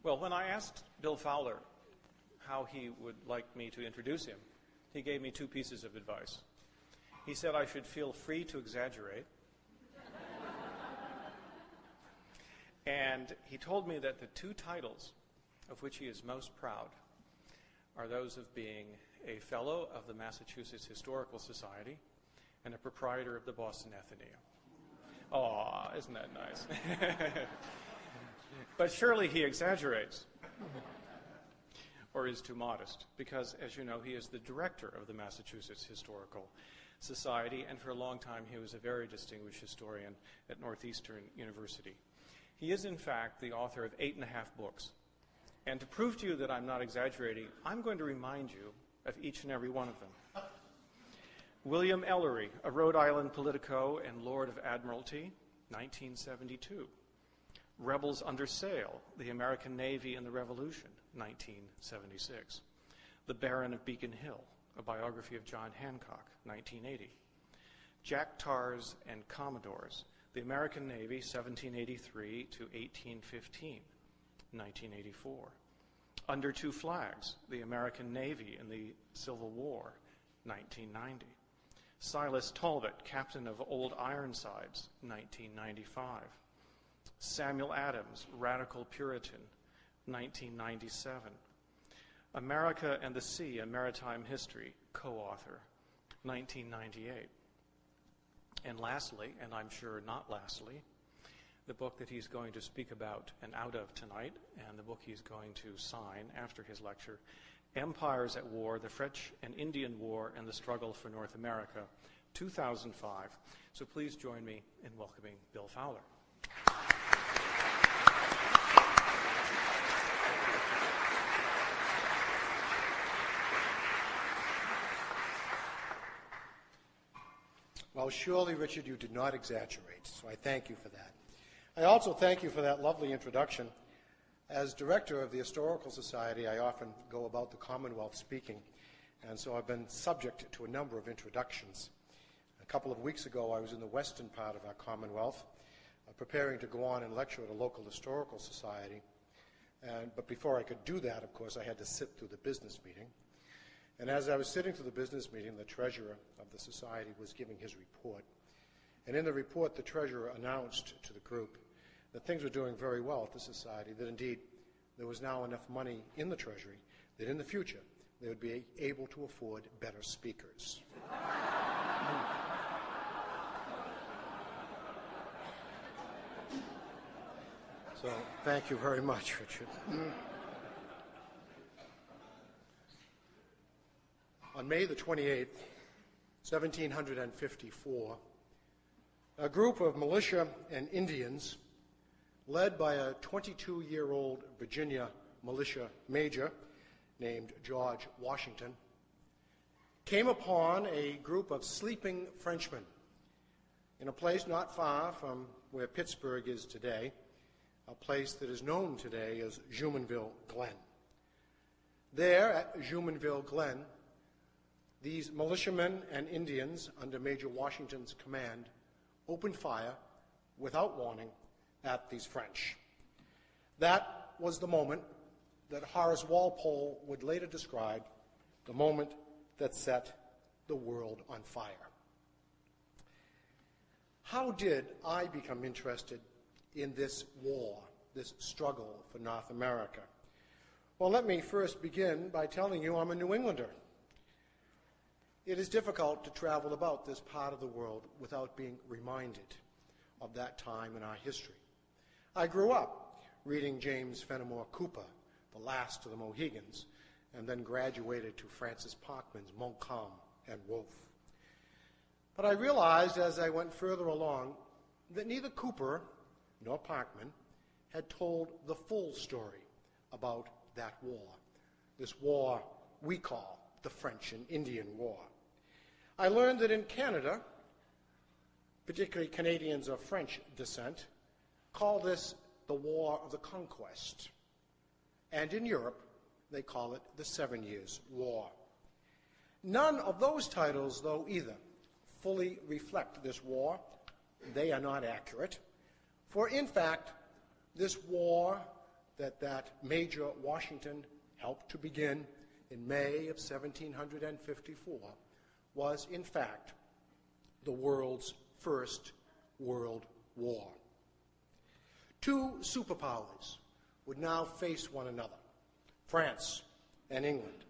Well, when I asked Bill Fowler how he would like me to introduce him, he gave me two pieces of advice. He said I should feel free to exaggerate, and he told me that the two titles of which he is most proud are those of being a fellow of the Massachusetts Historical Society and a proprietor of the Boston Athenaeum. Aw, isn't that nice? But surely he exaggerates, or is too modest, because, as you know, he is the director of the Massachusetts Historical Society, and for a long time he was a very distinguished historian at Northeastern University. He is, in fact, the author of 8.5 books. And to prove to you that I'm not exaggerating, I'm going to remind you of each and every one of them. William Ellery, a Rhode Island politico and Lord of Admiralty, 1972. Rebels Under Sail, the American Navy in the Revolution, 1976. The Baron of Beacon Hill, a biography of John Hancock, 1980. Jack Tars and Commodores, the American Navy, 1783 to 1815, 1984. Under Two Flags, the American Navy in the Civil War, 1990. Silas Talbot, Captain of Old Ironsides, 1995. Samuel Adams, Radical Puritan, 1997. America and the Sea, A Maritime History, co-author, 1998. And lastly, and I'm sure not lastly, the book that he's going to speak about and out of tonight, and the book he's going to sign after his lecture, Empires at War, the French and Indian War and the Struggle for North America, 2005. So please join me in welcoming Bill Fowler. Well, surely, Richard, you did not exaggerate, so I thank you for that. I also thank you for that lovely introduction. As director of the Historical Society, I often go about the Commonwealth speaking, and so I've been subject to a number of introductions. A couple of weeks ago, I was in the western part of our Commonwealth, preparing to go on and lecture at a local historical society. But before I could do that, of course, I had to sit through the business meeting. And as I was sitting through the business meeting, the treasurer of the society was giving his report. And in the report, the treasurer announced to the group that things were doing very well at the society, that indeed there was now enough money in the treasury that in the future they would be able to afford better speakers. So thank you very much, Richard. On May the 28th, 1754, a group of militia and Indians, led by a 22-year-old Virginia militia major named George Washington, came upon a group of sleeping Frenchmen in a place not far from where Pittsburgh is today, a place that is known today as Jumonville Glen. There at Jumonville Glen, these militiamen and Indians, under Major Washington's command, opened fire without warning at these French. That was the moment that Horace Walpole would later describe, the moment that set the world on fire. How did I become interested in this war, this struggle for North America? Well, let me first begin by telling you I'm a New Englander. It is difficult to travel about this part of the world without being reminded of that time in our history. I grew up reading James Fenimore Cooper, The Last of the Mohicans, and then graduated to Francis Parkman's Montcalm and Wolfe. But I realized as I went further along that neither Cooper nor Parkman had told the full story about that war, this war we call the French and Indian War. I learned that in Canada, particularly Canadians of French descent, call this the War of the Conquest. And in Europe, they call it the 7 Years' War. None of those titles, though, either fully reflect this war. They are not accurate. For in fact, this war that Major Washington helped to begin in May of 1754 was, in fact, the world's first World War. Two superpowers would now face one another, France and England,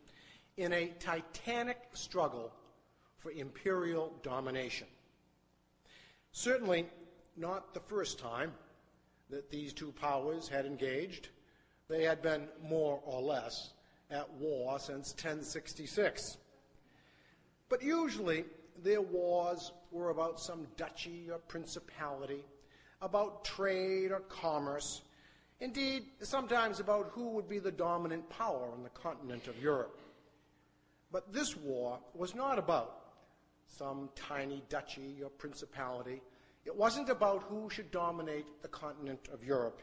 in a titanic struggle for imperial domination. Certainly not the first time that these two powers had engaged. They had been more or less at war since 1066. But usually their wars were about some duchy or principality, about trade or commerce, indeed sometimes about who would be the dominant power on the continent of Europe. But this war was not about some tiny duchy or principality. It wasn't about who should dominate the continent of Europe.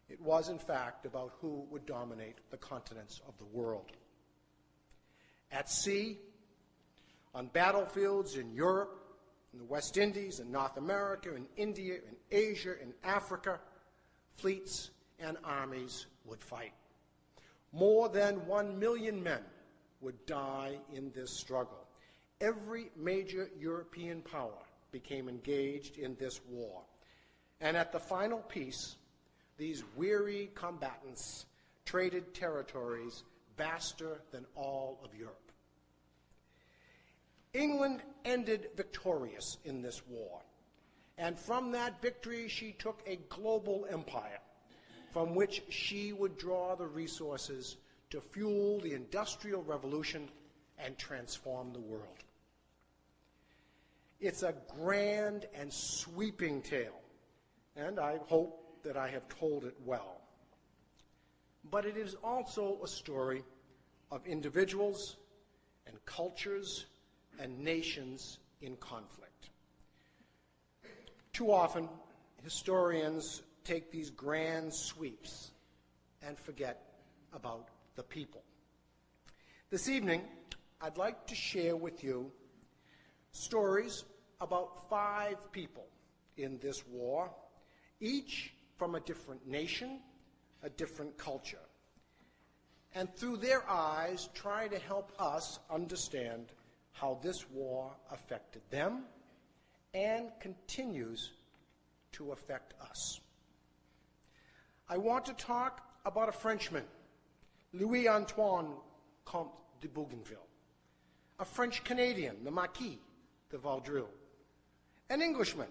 It was, in fact, about who would dominate the continents of the world. At sea, on battlefields in Europe, in the West Indies, in North America, in India, in Asia, in Africa, fleets and armies would fight. More than 1 million men would die in this struggle. Every major European power became engaged in this war. And at the final peace, these weary combatants traded territories vaster than all of Europe. England ended victorious in this war, and from that victory she took a global empire from which she would draw the resources to fuel the Industrial Revolution and transform the world. It's a grand and sweeping tale, and I hope that I have told it well. But it is also a story of individuals and cultures and nations in conflict. Too often, historians take these grand sweeps and forget about the people. This evening, I'd like to share with you stories about 5 people in this war, each from a different nation, a different culture, and through their eyes try to help us understand how this war affected them and continues to affect us. I want to talk about a Frenchman, Louis-Antoine, Comte de Bougainville, a French-Canadian, the Marquis de Vaudreuil, an Englishman,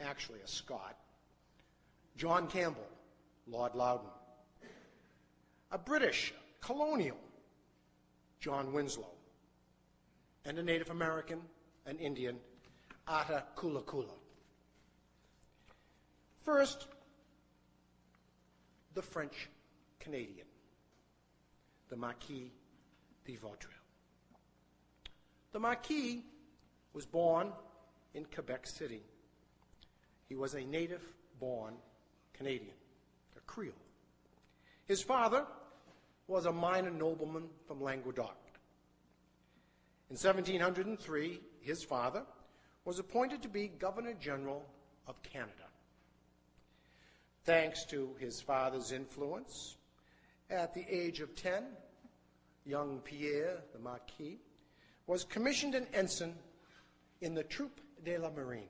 actually a Scot, John Campbell, Lord Loudoun, a British colonial, John Winslow, and a Native American, an Indian, Akula. First, the French-Canadian, the Marquis de Vaudreuil. The Marquis was born in Quebec City. He was a native-born Canadian, a Creole. His father was a minor nobleman from Languedoc. In 1703, his father was appointed to be Governor General of Canada. Thanks to his father's influence, at the age of 10, young Pierre, the Marquis, was commissioned an ensign in the Troupe de la Marine.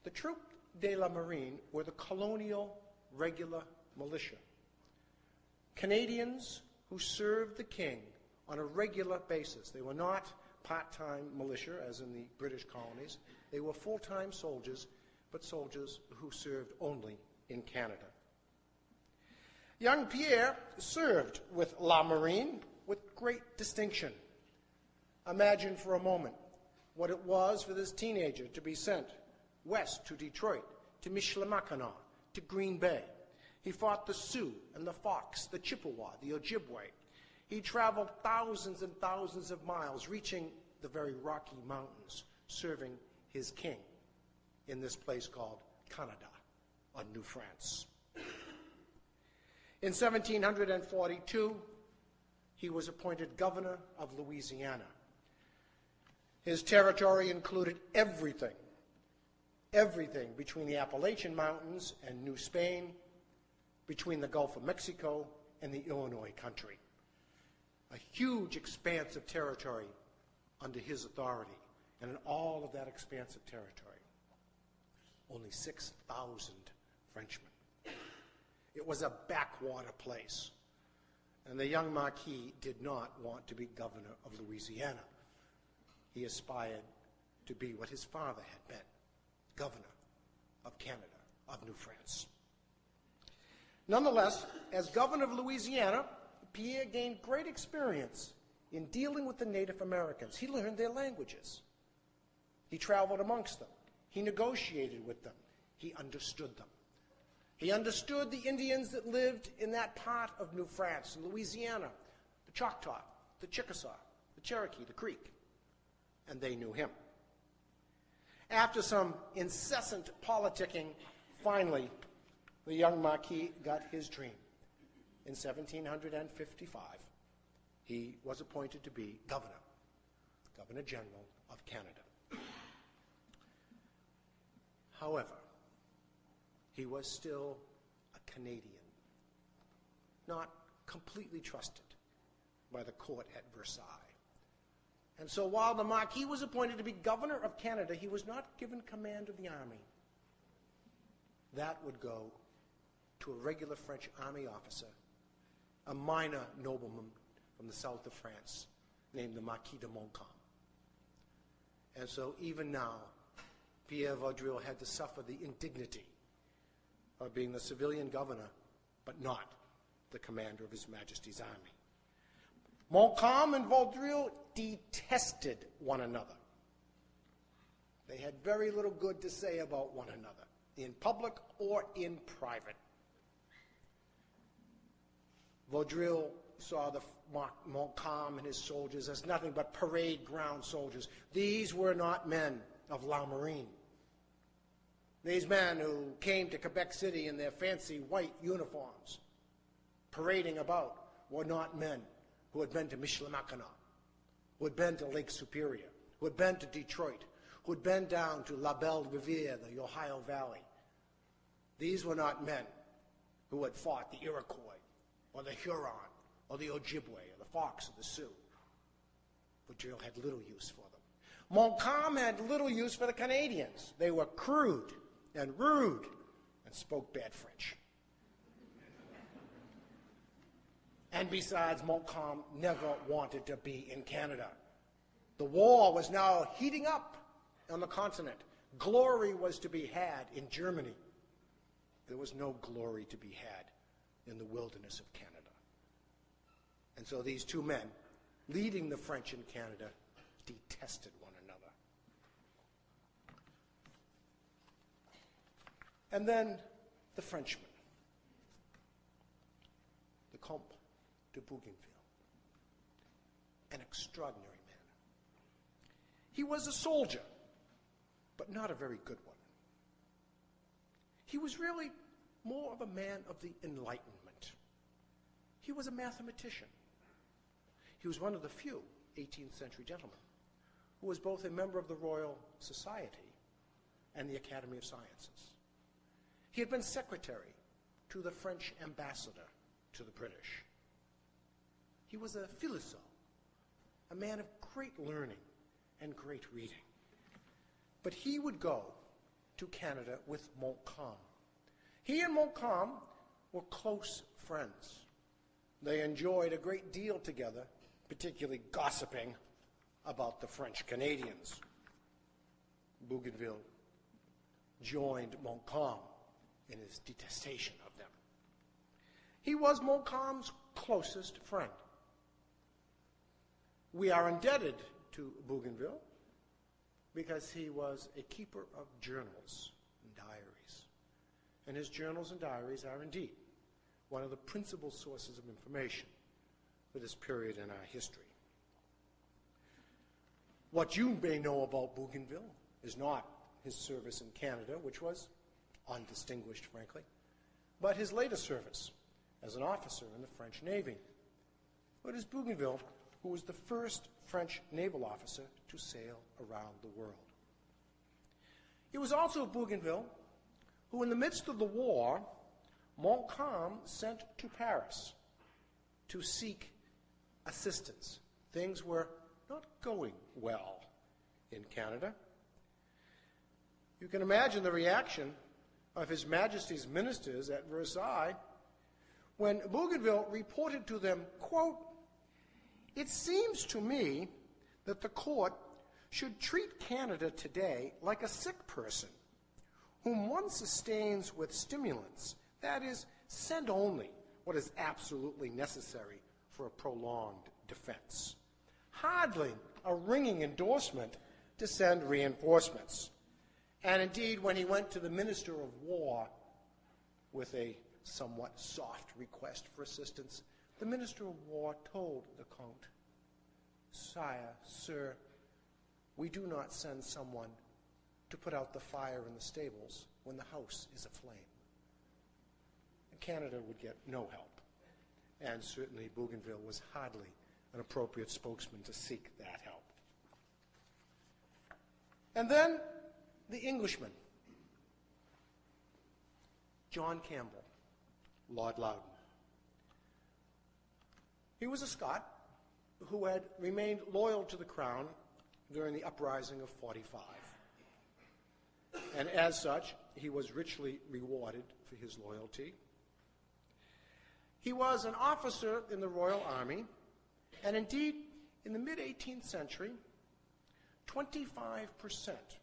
The Troupe de la Marine were the colonial regular militia, Canadians who served the king on a regular basis. They were not part-time militia, as in the British colonies. They were full-time soldiers, but soldiers who served only in Canada. Young Pierre served with La Marine with great distinction. Imagine for a moment what it was for this teenager to be sent west to Detroit, to Michilimackinac, to Green Bay. He fought the Sioux and the Fox, the Chippewa, the Ojibwe. He traveled thousands and thousands of miles, reaching the very Rocky Mountains, serving his king in this place called Canada, or New France. In 1742, he was appointed governor of Louisiana. His territory included everything between the Appalachian Mountains and New Spain, between the Gulf of Mexico and the Illinois country. A huge expanse of territory under his authority. And in all of that expanse of territory, only 6,000 Frenchmen. It was a backwater place. And the young Marquis did not want to be governor of Louisiana. He aspired to be what his father had been, governor of Canada, of New France. Nonetheless, as governor of Louisiana, Pierre gained great experience in dealing with the Native Americans. He learned their languages. He traveled amongst them. He negotiated with them. He understood them. He understood the Indians that lived in that part of New France, Louisiana, the Choctaw, the Chickasaw, the Cherokee, the Creek, and they knew him. After some incessant politicking, finally, the young Marquis got his dream. In 1755, he was appointed to be Governor General of Canada. However, he was still a Canadian, not completely trusted by the court at Versailles. And so while the Marquis was appointed to be Governor of Canada, he was not given command of the army. That would go to a regular French army officer, a minor nobleman from the south of France named the Marquis de Montcalm. And so even now, Pierre Vaudreuil had to suffer the indignity of being the civilian governor, but not the commander of His Majesty's army. Montcalm and Vaudreuil detested one another. They had very little good to say about one another, in public or in private. Vaudreuil saw the Montcalm and his soldiers as nothing but parade ground soldiers. These were not men of La Marine. These men who came to Quebec City in their fancy white uniforms, parading about, were not men who had been to Michilimackinac, who had been to Lake Superior, who had been to Detroit, who had been down to La Belle Riviere, the Ohio Valley. These were not men who had fought the Iroquois, or the Huron, or the Ojibwe, or the Fox, or the Sioux. Vaudreuil had little use for them. Montcalm had little use for the Canadians. They were crude and rude and spoke bad French. And besides, Montcalm never wanted to be in Canada. The war was now heating up on the continent. Glory was to be had in Germany. There was no glory to be had in the wilderness of Canada. And so these two men, leading the French in Canada, detested one another. And then the Frenchman, the Comte de Bougainville, an extraordinary man. He was a soldier, but not a very good one. He was really more of a man of the Enlightenment. He was a mathematician. He was one of the few 18th century gentlemen who was both a member of the Royal Society and the Academy of Sciences. He had been secretary to the French ambassador to the British. He was a philosophe, a man of great learning and great reading. But he would go to Canada with Montcalm. He and Montcalm were close friends. They enjoyed a great deal together, particularly gossiping about the French Canadians. Bougainville joined Montcalm in his detestation of them. He was Montcalm's closest friend. We are indebted to Bougainville because he was a keeper of journals and diaries. And his journals and diaries are indeed one of the principal sources of information for this period in our history. What you may know about Bougainville is not his service in Canada, which was undistinguished, frankly, but his later service as an officer in the French Navy. It is Bougainville who was the first French naval officer to sail around the world. It was also Bougainville who, in the midst of the war, Montcalm sent to Paris to seek assistance. Things were not going well in Canada. You can imagine the reaction of His Majesty's ministers at Versailles when Bougainville reported to them, quote, "It seems to me that the court should treat Canada today like a sick person whom one sustains with stimulants, that is, send only what is absolutely necessary for a prolonged defense. Hardly a ringing endorsement to send reinforcements." And indeed, when he went to the Minister of War with a somewhat soft request for assistance, the Minister of War told the Count, "Sire, sir, we do not send someone to put out the fire in the stables when the house is aflame." Canada would get no help, and certainly Bougainville was hardly an appropriate spokesman to seek that help. And then the Englishman, John Campbell, Lord Loudoun. He was a Scot who had remained loyal to the crown during the uprising of '45. And as such, he was richly rewarded for his loyalty. He was an officer in the Royal Army, and indeed, in the mid-18th century, 25%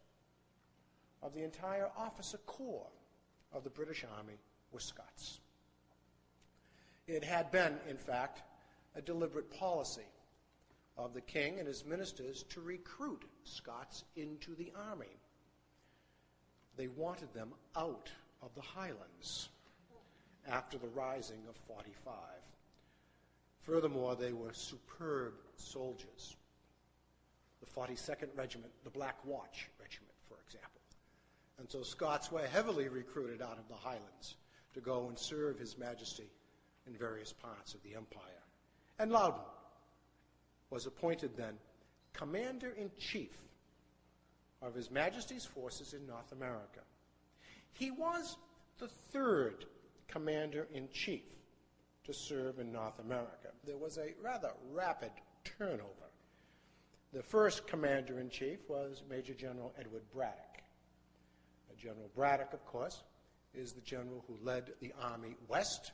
of the entire officer corps of the British Army were Scots. It had been, in fact, a deliberate policy of the king and his ministers to recruit Scots into the army. They wanted them out of the Highlands after the rising of '45. Furthermore, they were superb soldiers. The 42nd Regiment, the Black Watch Regiment, for example. And so Scots were heavily recruited out of the Highlands to go and serve His Majesty in various parts of the empire. And Loudoun was appointed then Commander-in-Chief of His Majesty's forces in North America. He was the third Commander-in-Chief to serve in North America. There was a rather rapid turnover. The first Commander-in-Chief was Major General Edward Braddock. General Braddock, of course, is the general who led the army west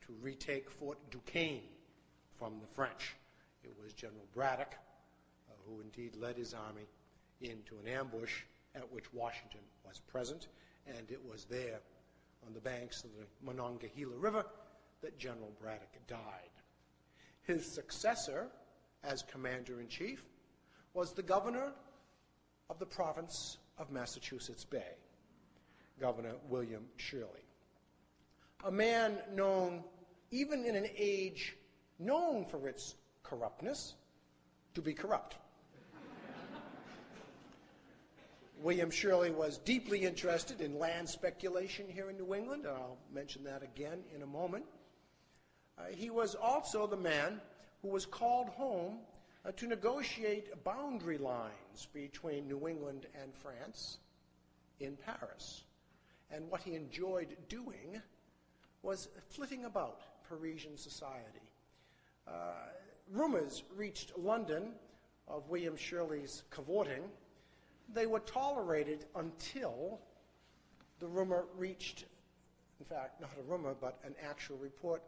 to retake Fort Duquesne from the French. It was General Braddock who indeed led his army into an ambush at which Washington was present, and it was there on the banks of the Monongahela River that General Braddock died. His successor as Commander-in-Chief was the governor of the province of Massachusetts Bay, Governor William Shirley, a man known, even in an age known for its corruptness, to be corrupt. William Shirley was deeply interested in land speculation here in New England, and I'll mention that again in a moment. He was also the man who was called home to negotiate boundary lines between New England and France in Paris. And what he enjoyed doing was flitting about Parisian society. Rumors reached London of William Shirley's cavorting. They were tolerated until the rumor reached, in fact, not a rumor, but an actual report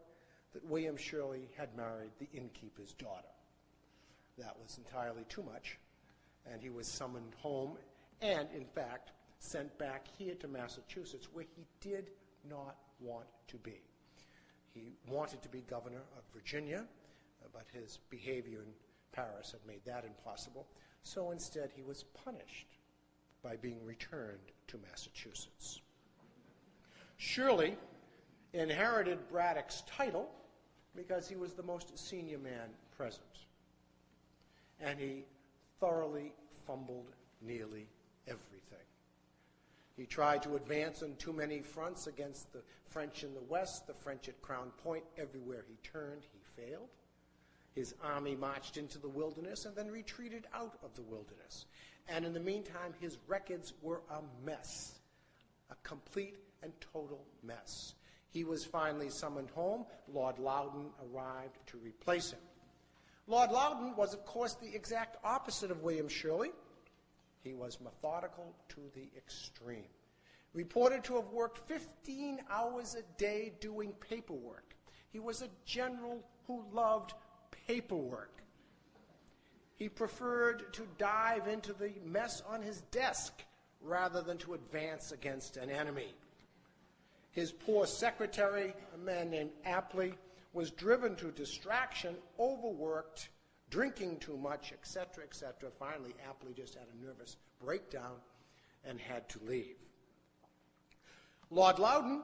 that William Shirley had married the innkeeper's daughter. That was entirely too much, and he was summoned home and, in fact, sent back here to Massachusetts, where he did not want to be. He wanted to be governor of Virginia, but his behavior in Paris had made that impossible. So instead, he was punished by being returned to Massachusetts. Shirley inherited Braddock's title because he was the most senior man present. And he thoroughly fumbled nearly everything. He tried to advance on too many fronts against the French in the west, the French at Crown Point. Everywhere he turned, he failed. His army marched into the wilderness and then retreated out of the wilderness. And in the meantime, his records were a mess, a complete and total mess. He was finally summoned home. Lord Loudoun arrived to replace him. Lord Loudoun was, of course, the exact opposite of William Shirley. He was methodical to the extreme. Reported to have worked 15 hours a day doing paperwork. He was a general who loved paperwork. He preferred to dive into the mess on his desk rather than to advance against an enemy. His poor secretary, a man named Apley, was driven to distraction, overworked, drinking too much, etc., etc. Finally, Apley just had a nervous breakdown and had to leave. Lord Loudoun's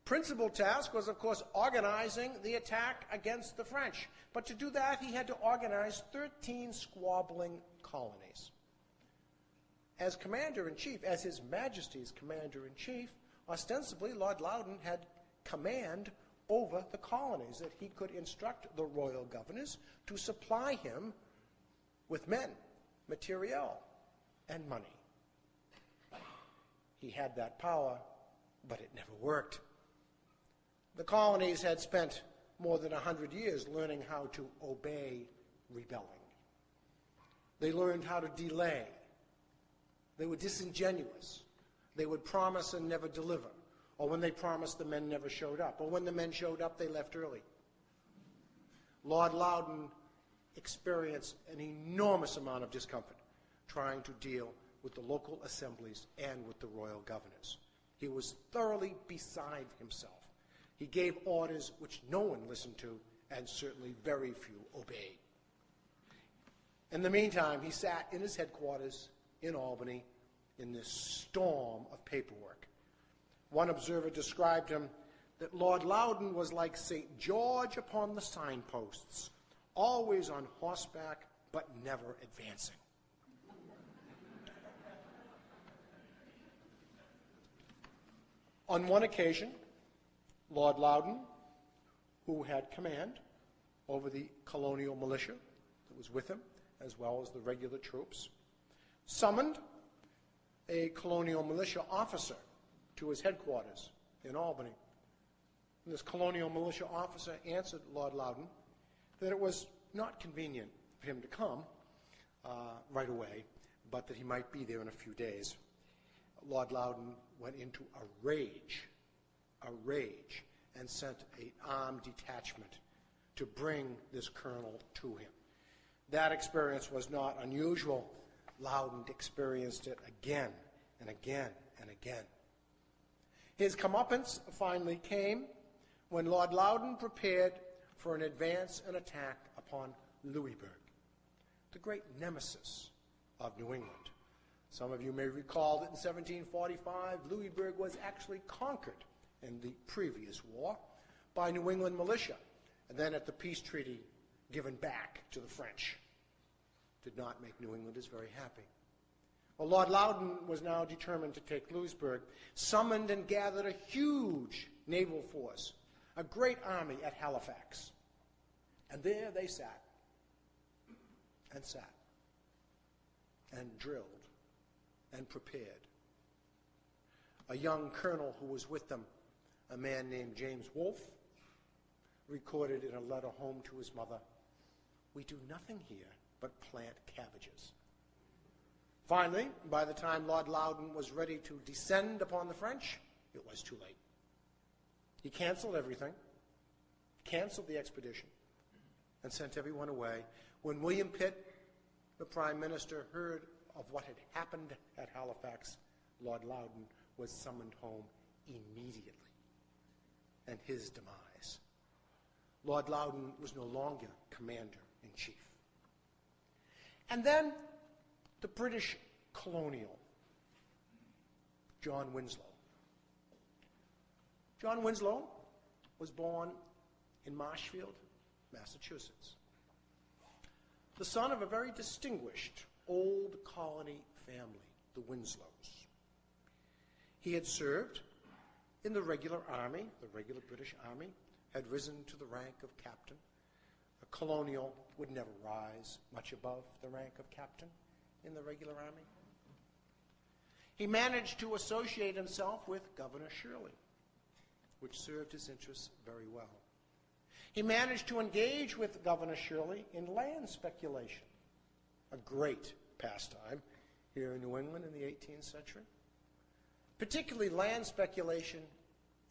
principal task was, of course, organizing the attack against the French. But to do that, he had to organize 13 squabbling colonies. As commander-in-chief, as His Majesty's commander-in-chief, ostensibly, Lord Loudoun had command over the colonies, that he could instruct the royal governors to supply him with men, materiel, and money. He had that power, but it never worked. The colonies had spent more than 100 years learning how to obey rebelling. They learned how to delay. They were disingenuous. They would promise and never deliver. Or when they promised, the men never showed up. Or when the men showed up, they left early. Lord Loudoun experienced an enormous amount of discomfort trying to deal with the local assemblies and with the royal governors. He was thoroughly beside himself. He gave orders which no one listened to, and certainly very few obeyed. In the meantime, he sat in his headquarters in Albany in this storm of paperwork. One observer described him that Lord Loudoun was like St. George upon the signposts, always on horseback but never advancing. On one occasion, Lord Loudoun, who had command over the colonial militia that was with him, as well as the regular troops, summoned a colonial militia officer to his headquarters in Albany. And this colonial militia officer answered Lord Loudoun that it was not convenient for him to come right away, but that he might be there in a few days. Lord Loudoun went into a rage, and sent an armed detachment to bring this colonel to him. That experience was not unusual. Loudoun experienced it again and again and again. His comeuppance finally came when Lord Loudoun prepared for an advance and attack upon Louisbourg, the great nemesis of New England. Some of you may recall that in 1745, Louisbourg was actually conquered in the previous war by New England militia, and then at the peace treaty given back to the French. Did not make New Englanders very happy. Well, Lord Loudoun was now determined to take Louisbourg, summoned and gathered a huge naval force, a great army at Halifax. And there they sat and drilled and prepared. A young colonel who was with them, a man named James Wolfe, recorded in a letter home to his mother, "We do nothing here but plant cabbages." Finally, by the time Lord Loudoun was ready to descend upon the French, it was too late. He canceled everything, canceled the expedition, and sent everyone away. When William Pitt, the Prime Minister, heard of what had happened at Halifax, Lord Loudoun was summoned home immediately, and his demise. Lord Loudoun was no longer commander-in-chief. And then the British colonial, John Winslow. John Winslow was born in Marshfield, Massachusetts, the son of a very distinguished old colony family, the Winslows. He had served in the regular army, the regular British army, had risen to the rank of captain. A colonial would never rise much above the rank of captain in the regular army. He managed to associate himself with Governor Shirley. which served his interests very well. He managed to engage with Governor Shirley in land speculation, a great pastime here in New England in the 18th century, particularly land speculation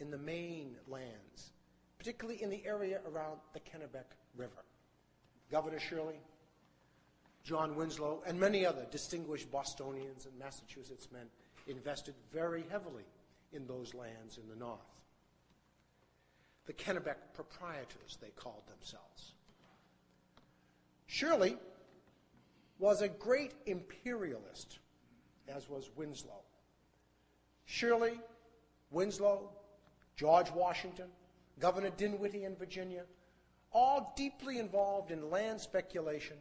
in the Maine lands, particularly in the area around the Kennebec River. Governor Shirley, John Winslow, and many other distinguished Bostonians and Massachusetts men invested very heavily in those lands in the north. The Kennebec proprietors, they called themselves. Shirley was a great imperialist, as was Winslow. Shirley, Winslow, George Washington, Governor Dinwiddie in Virginia, all deeply involved in land speculation.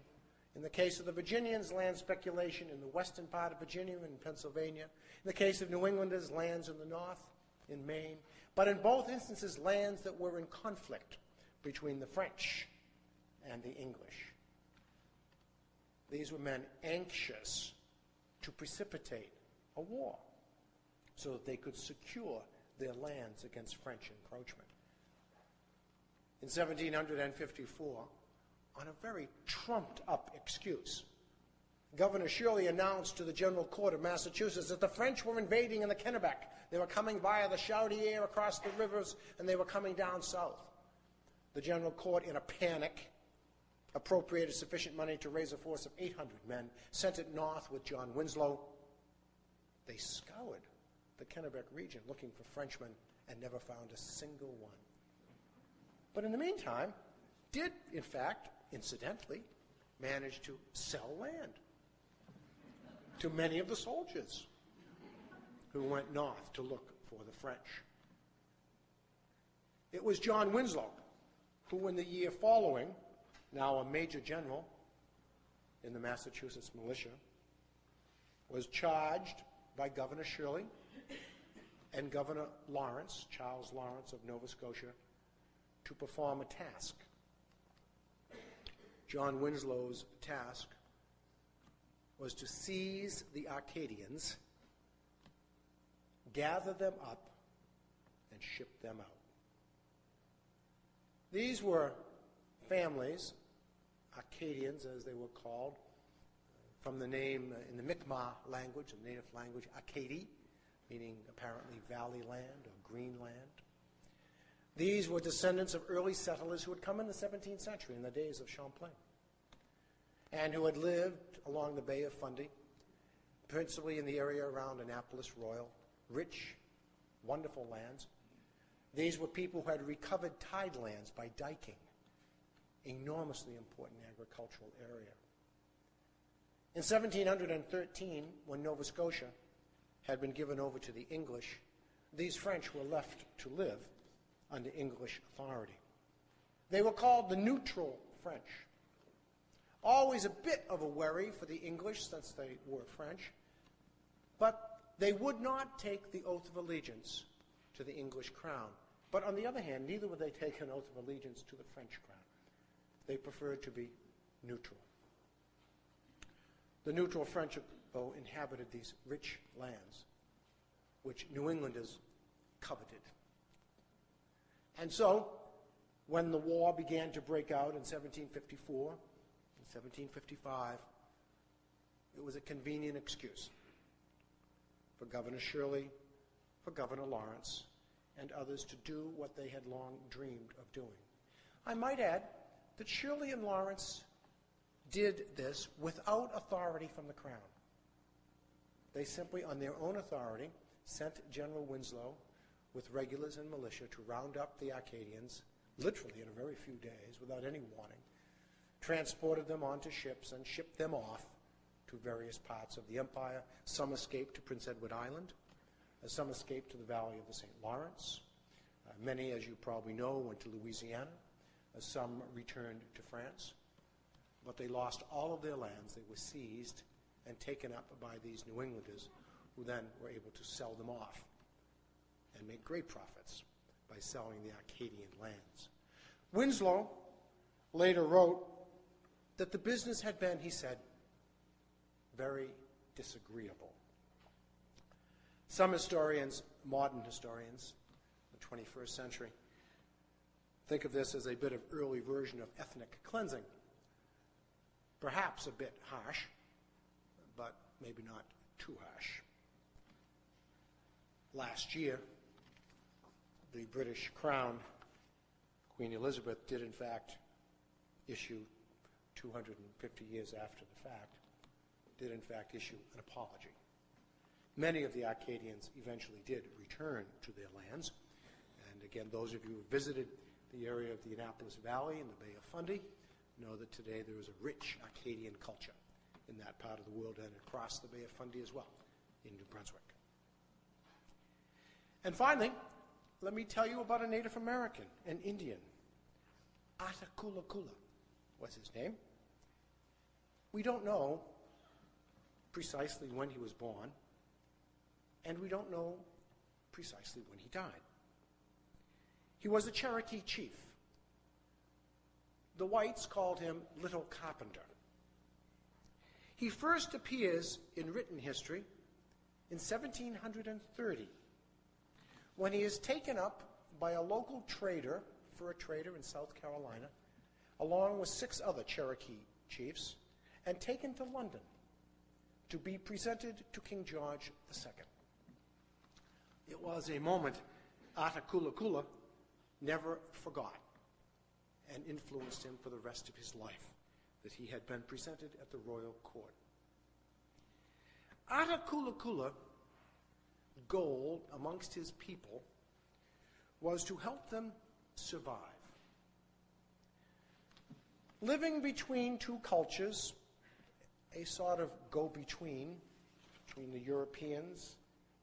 In the case of the Virginians, land speculation in the western part of Virginia and Pennsylvania. In the case of New Englanders, lands in the north, in Maine. But in both instances, lands that were in conflict between the French and the English. These were men anxious to precipitate a war so that they could secure their lands against French encroachment. In 1754, on a very trumped-up excuse, Governor Shirley announced to the General Court of Massachusetts that the French were invading in the Kennebec. They were coming via the Chaudière across the rivers, and they were coming down south. The General Court, in a panic, appropriated sufficient money to raise a force of 800 men, sent it north with John Winslow. They scoured the Kennebec region looking for Frenchmen and never found a single one. But in the meantime, did, in fact, incidentally, manage to sell land to many of the soldiers who went north to look for the French. It was John Winslow who, in the year following, now a major general in the Massachusetts militia, was charged by Governor Shirley and Governor Lawrence, Charles Lawrence of Nova Scotia, to perform a task. John Winslow's task was to seize the Acadians, gather them up, and ship them out. These were families, Acadians as they were called, from the name in the Mi'kmaq language, the native language, Acadie, meaning apparently valley land or green land. These were descendants of early settlers who had come in the 17th century in the days of Champlain and who had lived along the Bay of Fundy, principally in the area around Annapolis Royal, rich, wonderful lands. These were people who had recovered tidelands by diking, enormously important agricultural area. In 1713, when Nova Scotia had been given over to the English, these French were left to live under English authority. They were called the neutral French. Always a bit of a worry for the English since they were French, but they would not take the oath of allegiance to the English crown. But on the other hand, neither would they take an oath of allegiance to the French crown. They preferred to be neutral. The neutral French, though, inhabited these rich lands, which New Englanders coveted. And so, when the war began to break out in 1754, in 1755, it was a convenient excuse for Governor Shirley, for Governor Lawrence, and others to do what they had long dreamed of doing. I might add that Shirley and Lawrence did this without authority from the Crown. They simply, on their own authority, sent General Winslow with regulars and militia to round up the Acadians, literally in a very few days, without any warning, transported them onto ships and shipped them off to various parts of the empire. Some escaped to Prince Edward Island. Some escaped to the valley of the St. Lawrence. Many, as you probably know, went to Louisiana. Some returned to France. But they lost all of their lands. They were seized and taken up by these New Englanders, who then were able to sell them off and make great profits by selling the Acadian lands. Winslow later wrote that the business had been, he said, very disagreeable. Some historians, modern historians, the 21st century. Think of this as a bit of early version of ethnic cleansing. Perhaps a bit harsh, but maybe not too harsh. Last year, the British Crown, Queen Elizabeth, did in fact issue, 250 years after the fact, did in fact issue an apology. Many of the Acadians eventually did return to their lands. And again, those of you who visited the area of the Annapolis Valley and the Bay of Fundy know that today there is a rich Acadian culture in that part of the world and across the Bay of Fundy as well in New Brunswick. And finally, let me tell you about a Native American, an Indian. Akula was his name. We don't know precisely when he was born, and we don't know precisely when he died. He was a Cherokee chief. The whites called him Little Carpenter. He first appears in written history in 1730, when he is taken up by a local trader, fur trader in South Carolina, along with 6 other Cherokee chiefs, and taken to London to be presented to King George II. It was a moment Akula never forgot and influenced him for the rest of his life, that he had been presented at the royal court. Akula's goal amongst his people was to help them survive. Living between two cultures, a sort of go-between between the Europeans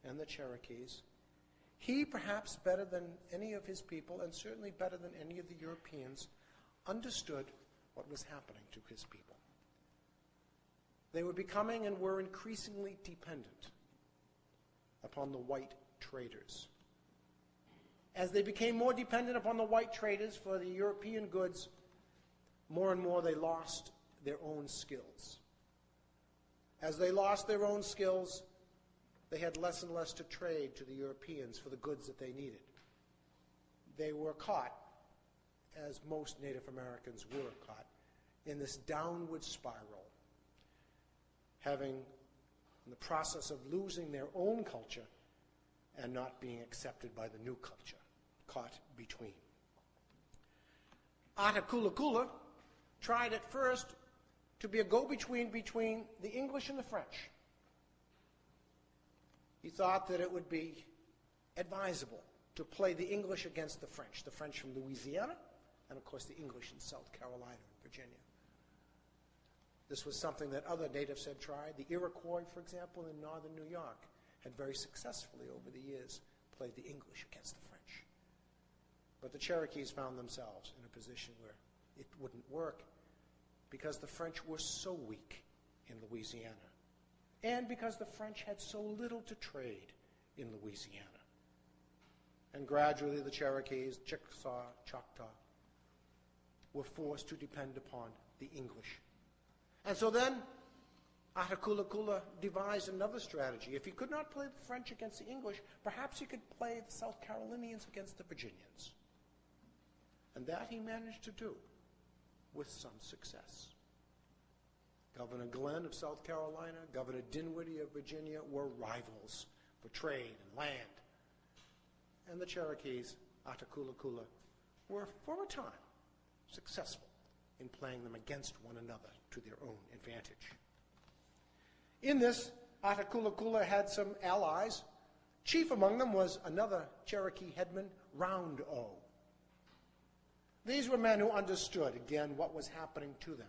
and the Cherokees, he, perhaps better than any of his people, and certainly better than any of the Europeans, understood what was happening to his people. They were becoming and were increasingly dependent upon the white traders. As they became more dependent upon the white traders for the European goods, more and more they lost their own skills. As they lost their own skills, they had less and less to trade to the Europeans for the goods that they needed. They were caught, as most Native Americans were caught, in this downward spiral, having, in the process of losing their own culture and not being accepted by the new culture, caught between. Akula tried at first to be a go-between between the English and the French. He thought that it would be advisable to play the English against the French from Louisiana, and of course the English in South Carolina and Virginia. This was something that other natives had tried. The Iroquois, for example, in northern New York, had very successfully over the years played the English against the French. But the Cherokees found themselves in a position where it wouldn't work because the French were so weak in Louisiana, and because the French had so little to trade in Louisiana. And gradually the Cherokees, Chickasaw, Choctaw, were forced to depend upon the English. And so then Akula devised another strategy. If he could not play the French against the English, perhaps he could play the South Carolinians against the Virginians. And that he managed to do with some success. Governor Glenn of South Carolina, Governor Dinwiddie of Virginia were rivals for trade and land. And the Cherokees, Akula, were for a time successful in playing them against one another to their own advantage. In this, Akula had some allies. Chief among them was another Cherokee headman, Round O. These were men who understood, again, what was happening to them.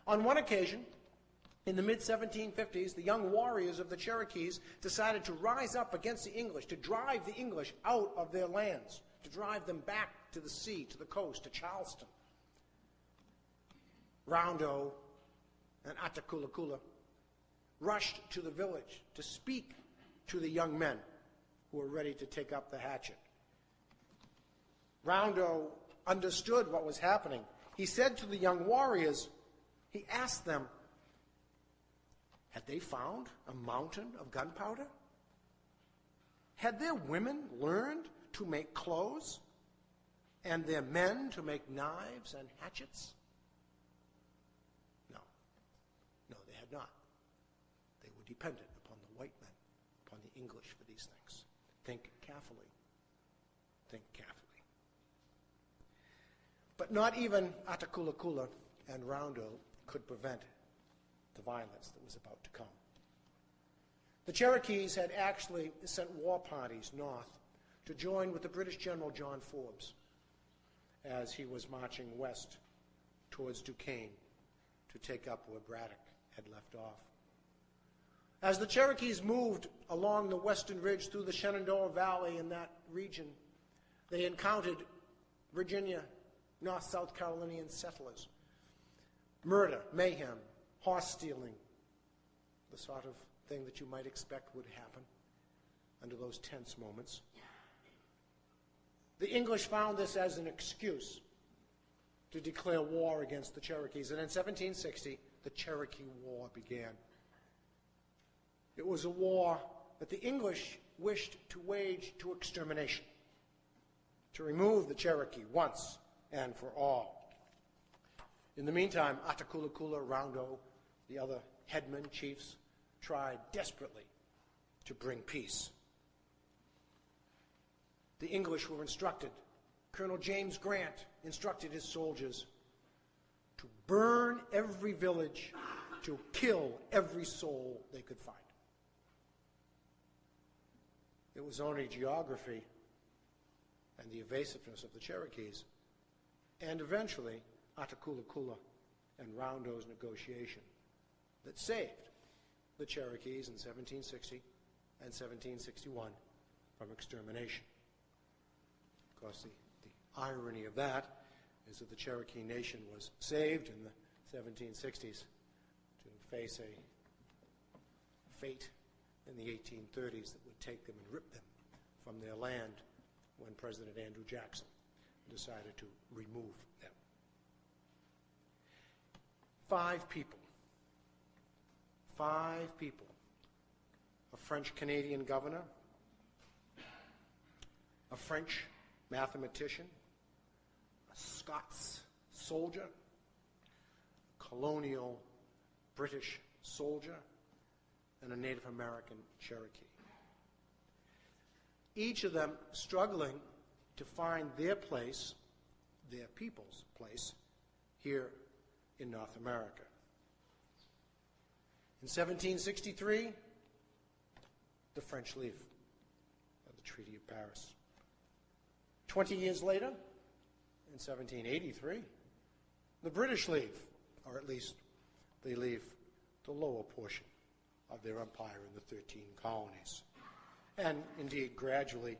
On one occasion, in the mid-1750s, the young warriors of the Cherokees decided to rise up against the English, to drive the English out of their lands, to drive them back to the sea, to the coast, to Charleston. Round O and Akula rushed to the village to speak to the young men who were ready to take up the hatchet. Round O understood what was happening. He said to the young warriors, he asked them, had they found a mountain of gunpowder? Had their women learned to make clothes and their men to make knives and hatchets? No. No, they had not. They were dependent upon the white men, upon the English for these things. Think carefully. Think carefully. But not even Akula and Roundo could prevent the violence that was about to come. The Cherokees had actually sent war parties north to join with the British General John Forbes as he was marching west towards Duquesne to take up where Braddock had left off. As the Cherokees moved along the western ridge through the Shenandoah Valley in that region, they encountered Virginia, North-South Carolinian settlers. Murder, mayhem, horse stealing, the sort of thing that you might expect would happen under those tense moments. The English found this as an excuse to declare war against the Cherokees, and in 1760, the Cherokee War began. It was a war that the English wished to wage to extermination, to remove the Cherokee once and for all. In the meantime, Akula, Roundo, the other headmen, chiefs, tried desperately to bring peace. The English were instructed, Colonel James Grant instructed his soldiers to burn every village, to kill every soul they could find. It was only geography and the evasiveness of the Cherokees, and eventually Akula and Roundo's negotiation, that saved the Cherokees in 1760 and 1761 from extermination. Of course, the irony of that is that the Cherokee Nation was saved in the 1760s to face a fate in the 1830s that would take them and rip them from their land when President Andrew Jackson decided to remove them. 5 people, a French-Canadian governor, a French mathematician, a Scots soldier, a colonial British soldier, and a Native American Cherokee. Each of them struggling to find their place, their people's place, here in North America. In 1763, the French leave of the Treaty of Paris. 20 years later, in 1783, the British leave, or at least they leave the lower portion of their empire in the 13 colonies. And indeed, gradually,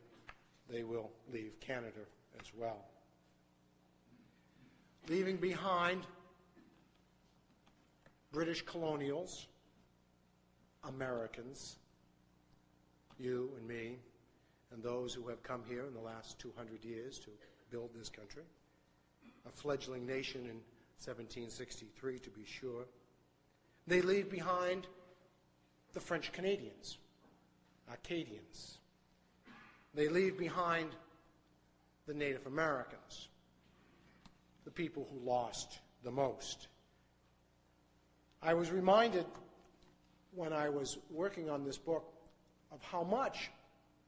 they will leave Canada as well. Leaving behind British colonials, Americans, you and me, and those who have come here in the last 200 years to build this country, a fledgling nation in 1763 to be sure. They leave behind the French Canadians, Acadians. They leave behind the Native Americans, the people who lost the most. I was reminded when I was working on this book of how much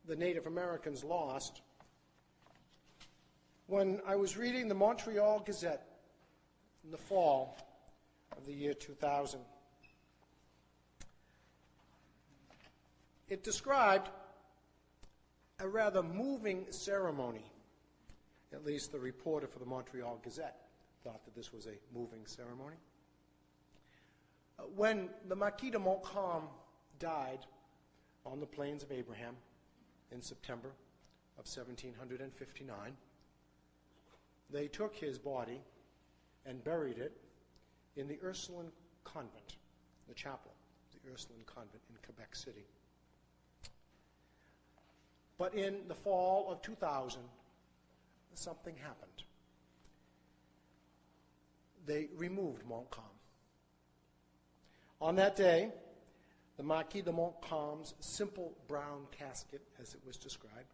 the Native Americans lost when I was reading the Montreal Gazette in the fall of the year 2000. It described a rather moving ceremony. At least the reporter for the Montreal Gazette thought that this was a moving ceremony. When the Marquis de Montcalm died on the Plains of Abraham in September of 1759, they took his body and buried it in the Ursuline Convent, the chapel, the Ursuline Convent in Quebec City. But in the fall of 2000, something happened. They removed Montcalm. On that day, the Marquis de Montcalm's simple brown casket, as it was described,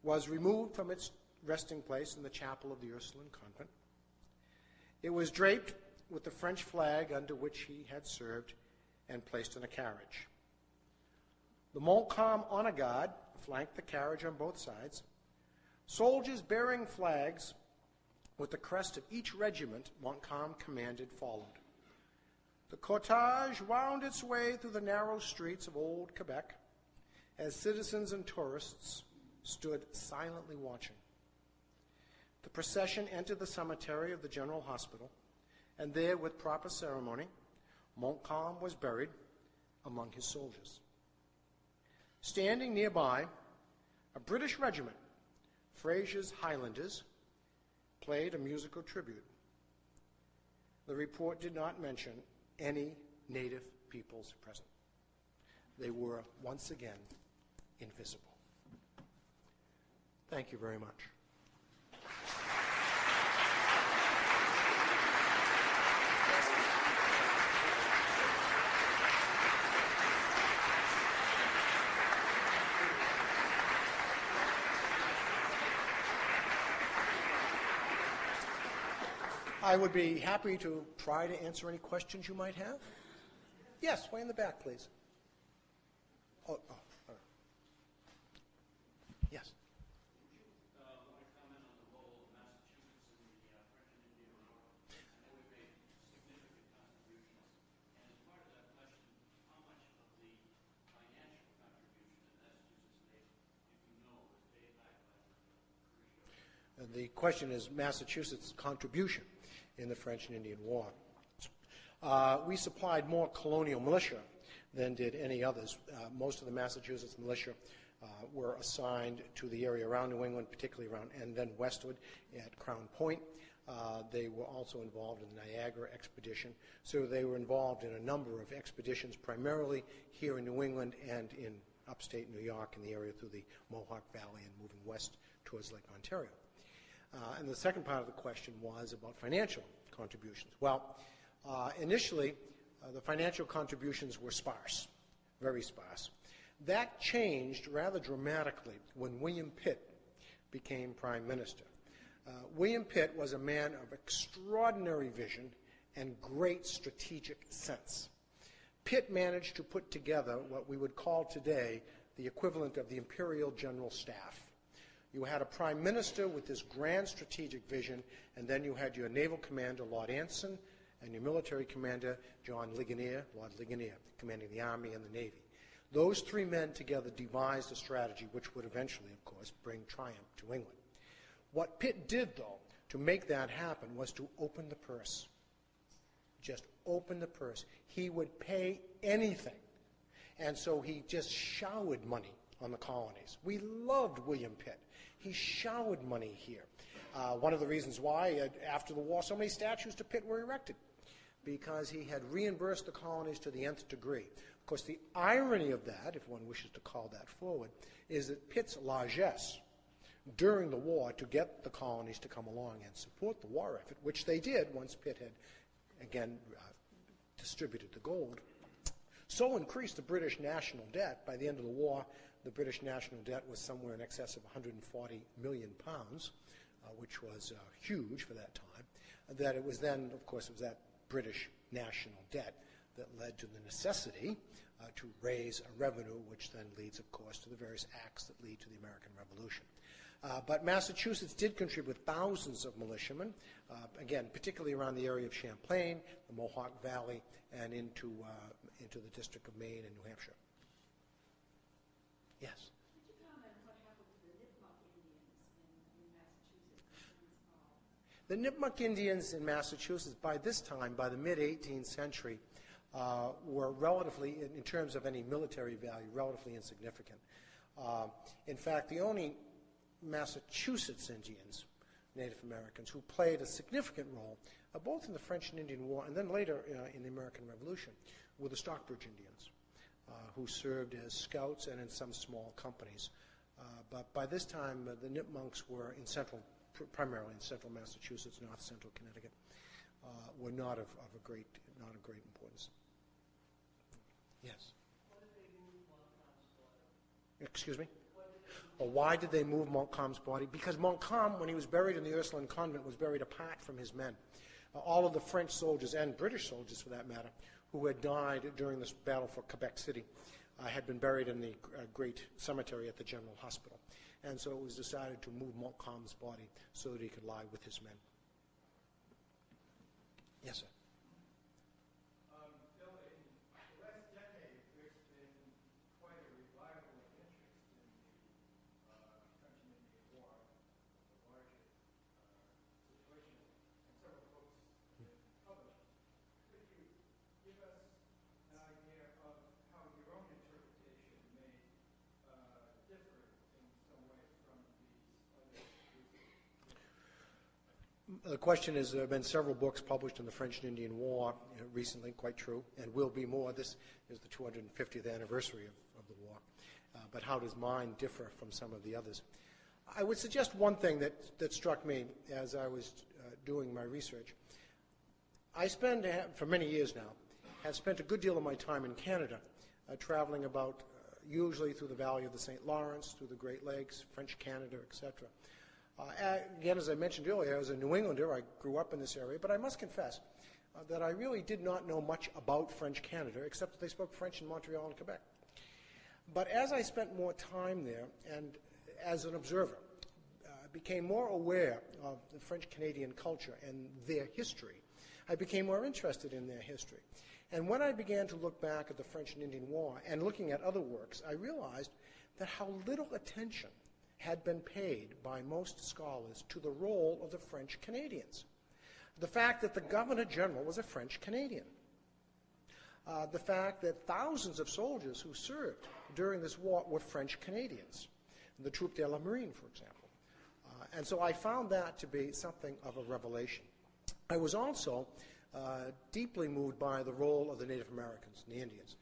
was removed from its resting place in the chapel of the Ursuline convent. It was draped with the French flag under which he had served and placed in a carriage. The Montcalm honor guard flanked the carriage on both sides. Soldiers bearing flags with the crest of each regiment Montcalm commanded followed. The cortege wound its way through the narrow streets of old Quebec as citizens and tourists stood silently watching. The procession entered the cemetery of the General Hospital, and there, with proper ceremony, Montcalm was buried among his soldiers. Standing nearby, a British regiment, Fraser's Highlanders, played a musical tribute. The report did not mention any native peoples present. They were once again invisible. Thank you very much. I would be happy to try to answer any questions you might have. Yes, way in the back, please. Yes. Want to comment on the role of Massachusetts in the French and Indian War? I know we made significant contributions, and as part of that question, how much of the financial contribution that Massachusetts made, if you know, was paid back by the The question is Massachusetts' contribution in the French and Indian War. We supplied more colonial militia than did any others. Most of the Massachusetts militia were assigned to the area around New England, particularly around, and then westward at Crown Point. They were also involved in the Niagara expedition. So they were involved in a number of expeditions, primarily here in New England and in upstate New York in the area through the Mohawk Valley and moving west towards Lake Ontario. And the second part of the question was about financial contributions. Well, initially, the financial contributions were sparse, very sparse. That changed rather dramatically when William Pitt became Prime Minister. William Pitt was a man of extraordinary vision and great strategic sense. Pitt managed to put together what we would call today the equivalent of the Imperial General Staff. You had a prime minister with this grand strategic vision, and then you had your naval commander, Lord Anson, and your military commander, John Ligonier, Lord Ligonier, commanding the Army and the Navy. Those three men together devised a strategy which would eventually, of course, bring triumph to England. What Pitt did, though, to make that happen was to open the purse. Just open the purse. He would pay anything. And so he just showered money on the colonies. We loved William Pitt. He showered money here. One of the reasons why, after the war, so many statues to Pitt were erected, because he had reimbursed the colonies to the nth degree. Of course, the irony of that, if one wishes to call that forward, is that Pitt's largesse during the war to get the colonies to come along and support the war effort, which they did once Pitt had, again, distributed the gold, so increased the British national debt. By the end of the war, the British national debt was somewhere in excess of 140 million pounds, which was huge for that time, that it was then, of course, it was that British national debt that led to the necessity to raise a revenue, which then leads, of course, to the various acts that lead to the American Revolution. But Massachusetts did contribute thousands of militiamen, again, particularly around the area of Champlain, the Mohawk Valley, and into the District of Maine and New Hampshire. Yes? Could you comment on what happened to the Nipmuc Indians in Massachusetts? The Nipmuc Indians in Massachusetts, by this time, by the mid-18th century, were relatively, in terms of any military value, relatively insignificant. In fact, the only Massachusetts Indians, Native Americans, who played a significant role, both in the French and Indian War and then later in the American Revolution, were the Stockbridge Indians, who served as scouts and in some small companies. But by this time, the Nipmunks were in primarily in central Massachusetts, north central Connecticut, were not of great importance. Yes. What did they move Montcalm's daughter? Excuse me. Or why did they move Montcalm's body? Because Montcalm, when he was buried in the Ursuline convent, was buried apart from his men. All of the French soldiers, and British soldiers for that matter, who had died during this battle for Quebec City, had been buried in the great cemetery at the General Hospital. And so it was decided to move Montcalm's body so that he could lie with his men. Yes, sir. Bill, in the last decade, there's been quite a revival of interest in the French and Indian War, the larger situation, and several books have been published. Could you give us an idea of how your own interpretation may differ in some way from these other reasons? The question is, there have been several books published in the French and Indian War recently, quite true, and will be more. This is the 250th anniversary of the war. But how does mine differ from some of the others? I would suggest one thing that struck me as I was doing my research. I spend, for many years now, have spent a good deal of my time in Canada, traveling about usually through the valley of the St. Lawrence, through the Great Lakes, French Canada, etc. Again, as I mentioned earlier, as a New Englander, I grew up in this area, but I must confess that I really did not know much about French Canada, except that they spoke French in Montreal and Quebec. But as I spent more time there, and as an observer, became more aware of the French-Canadian culture and their history, I became more interested in their history. And when I began to look back at the French and Indian War and looking at other works, I realized that how little attention had been paid by most scholars to the role of the French Canadians. The fact that the Governor General was a French Canadian. The fact that thousands of soldiers who served during this war were French Canadians. The Troupe de la Marine, for example. And so I found that to be something of a revelation. I was also deeply moved by the role of the Native Americans and the Indians.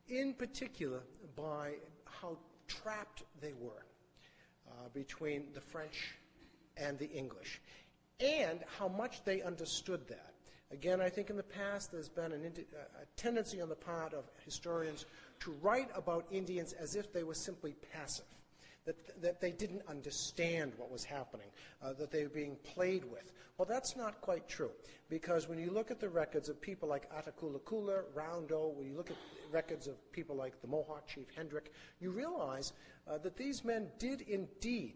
In particular, by how trapped they were between the French and the English, and how much they understood that. Again, I think in the past there's been a tendency on the part of historians to write about Indians as if they were simply passive, that they didn't understand what was happening, that they were being played with. Well, that's not quite true, because when you look at the records of people like Akula, Roundo, when you look at records of people like the Mohawk chief Hendrick, you realize that these men did indeed,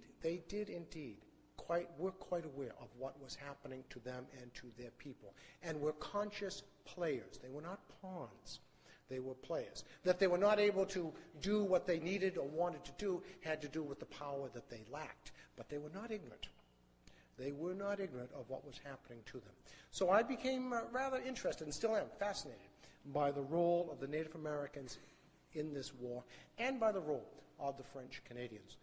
were quite aware of what was happening to them and to their people, and were conscious players. They were not pawns. They were players. That they were not able to do what they needed or wanted to do had to do with the power that they lacked. But they were not ignorant. They were not ignorant of what was happening to them. So I became rather interested, and still am, fascinated by the role of the Native Americans in this war and by the role of the French Canadians.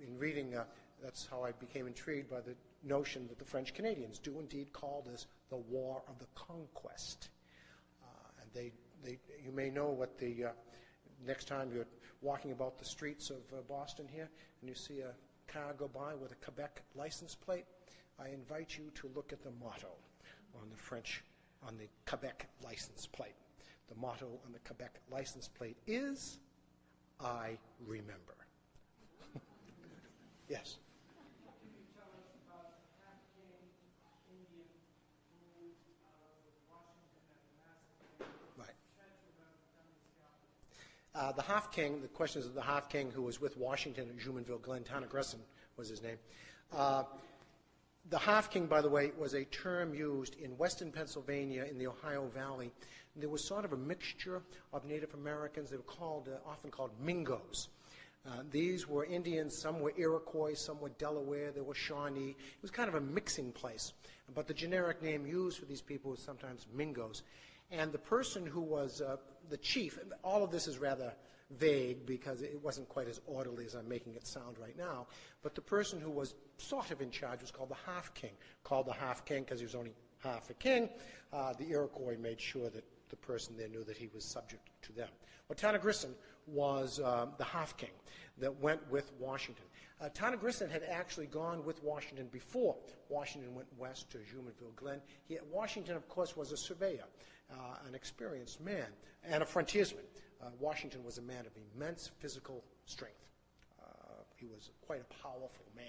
In reading, that's how I became intrigued by the notion that the French Canadians do indeed call this the War of the Conquest. And you may know what the, next time you're walking about the streets of Boston here and you see a car go by with a Quebec license plate, I invite you to look at the motto on the Quebec license plate. The motto on the Quebec license plate is, I remember. Yes? Can you tell us about the half-king Indian who was Washington at the massacre? Right. Try to The half-king, the question is of the half-king who was with Washington at Jumonville Glen. Tanagresson was his name. The half-king, by the way, was a term used in western Pennsylvania in the Ohio Valley. There was sort of a mixture of Native Americans. They were often called Mingos. These were Indians. Some were Iroquois, some were Delaware, there were Shawnee. It was kind of a mixing place. But the generic name used for these people was sometimes Mingos. And the person who was the chief, and all of this is rather vague because it wasn't quite as orderly as I'm making it sound right now, but the person who was sort of in charge was called the half-king. Called the half-king because he was only half a king. The Iroquois made sure that the person there knew that he was subject to them. Well, Tanagresson was the half-king that went with Washington. Tanagresson had actually gone with Washington before Washington went west to Jumonville Glen. Washington, of course, was a surveyor, an experienced man, and a frontiersman. Washington was a man of immense physical strength. He was quite a powerful man,